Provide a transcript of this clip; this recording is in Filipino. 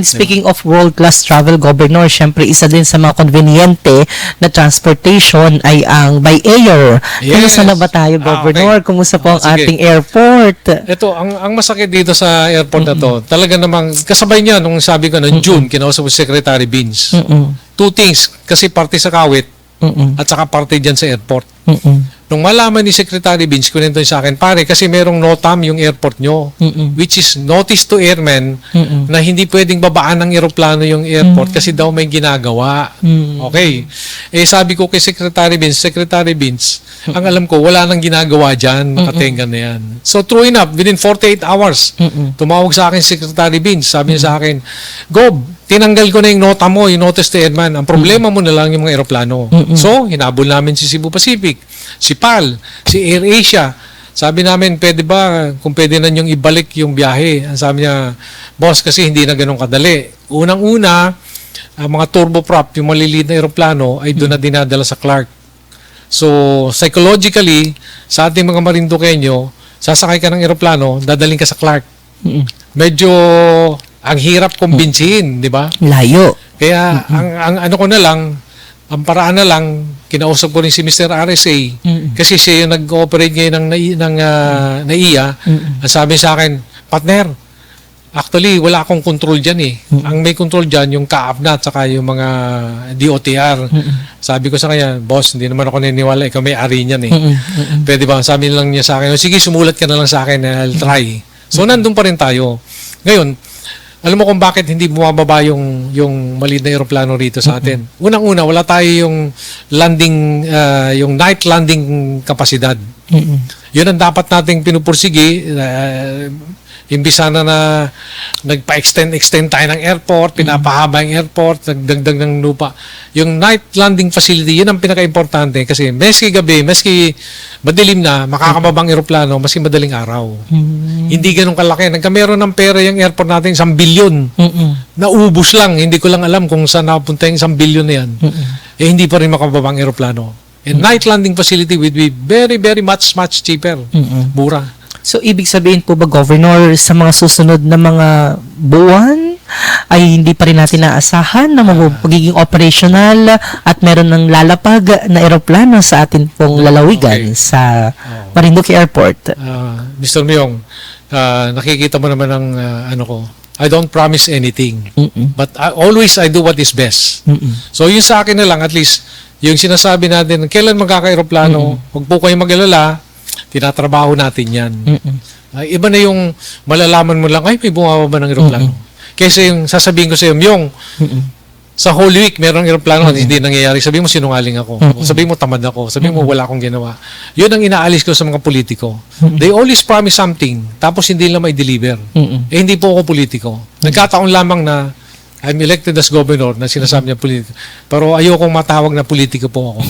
And speaking of world-class travel, Governor, syempre isa din sa mga conveniente na transportation ay ang by air. Yes. Kumusta na ba tayo, Governor? Okay. Kumusta po ang Sige. ating airport? Ito, ang masakit dito sa airport na to, talaga namang, kasabay niya, nung sabi ko noong June, kinausap ko si Secretary Vince. Two things, kasi parte sa kawit, at saka parte dyan sa airport. Nung malaman ni Secretary Vince, kunento niya sa akin, pare, kasi merong NOTAM yung airport nyo, which is notice to airmen na hindi pwedeng babaan ng eroplano yung airport kasi daw may ginagawa. Okay. Eh, sabi ko kay Secretary Vince, ang alam ko, wala nang ginagawa dyan, nakatenga na yan. So, true enough, within 48 hours, tumawag sa akin si Secretary Vince, sabi niya sa akin, Gob, tinanggal ko na yung nota mo, yung notice to airman. Ang problema mo na lang yung mga eroplano. So, hinabol namin si Cebu Pacific, si PAL, si AirAsia. Sabi namin, pwede ba, kung pwede na niyong ibalik yung biyahe. Ang sabi niya, boss, kasi hindi na ganun kadali. Unang-una, ang mga turboprop, yung maliliit na eroplano, ay doon na dinadala sa Clark. So, psychologically, sa ating mga Marinduqueño, sasakay ka ng eroplano, dadaling ka sa Clark. Medyo ang hirap kumbinsihin, di ba? Layo. Kaya ang ano ko na lang, ang paraan na lang, kinausap ko rin si Mr. RSA kasi siya yung nag-ooperate ngayon ng NAIA. Ang sabi sa akin, partner, actually wala akong control dyan eh. Ang may control dyan yung CAAPNA at saka yung mga DOTR. Sabi ko sa kanya, boss, hindi naman ako naniniwala, ikaw may ari niyan eh. Pwede ba? Sabi lang niya sa akin, sige, sumulat ka na lang sa akin, I'll try. So, nandun pa rin tayo. Ngayon, alam mo kung bakit hindi bumababa yung maliit na eroplano rito sa atin. Unang-una, wala tayo yung landing, yung night landing kapasidad. Yun ang dapat nating pinupursige. Imbisa na nagpa-extend tayo ng airport, pinapahaba yung airport, nagdagdag ng lupa. Yung night landing facility, yun ang pinaka-importante kasi maski gabi, maski madilim na, makakababang eroplano, maski madaling araw. Hindi ganun kalaki. Nagkameron ng pera yung airport natin, 1 billion. Naubos lang. Hindi ko lang alam kung saan napunta yung 1 billion na yan. Eh, hindi pa rin makababang eroplano. And night landing facility would be very, very much cheaper. Mura. So, ibig sabihin po ba, Governor, sa mga susunod na mga buwan, ay hindi pa rin natin naasahan na magiging operational at meron ng lalapag na eroplano sa atin pong lalawigan sa Marinduque Airport? Mr. Myong, nakikita mo naman ang ano ko. I don't promise anything. But always I do what is best. So, yun sa akin na lang, at least, yung sinasabi natin, kailan magkaka-aeroplano, huwag po kayong mag-alala, tinatrabaho natin yan. Iba na yung malalaman mo lang, ay, may bumababa ng aeroplano. Kaysa yung sasabihin ko sa iyo, yung sa whole week, merong aeroplano, hindi nangyayari. Sabihin mo, sinungaling ako. Sabihin mo, tamad ako. Sabihin mo, wala akong ginawa. Yun ang inaalis ko sa mga politiko. They always promise something, tapos hindi nila may deliver. Eh, hindi po ako politiko. Nagkataon lamang na I'm elected as governor na sinasabi niya politiko. Pero ayokong matawag na politiko po ako.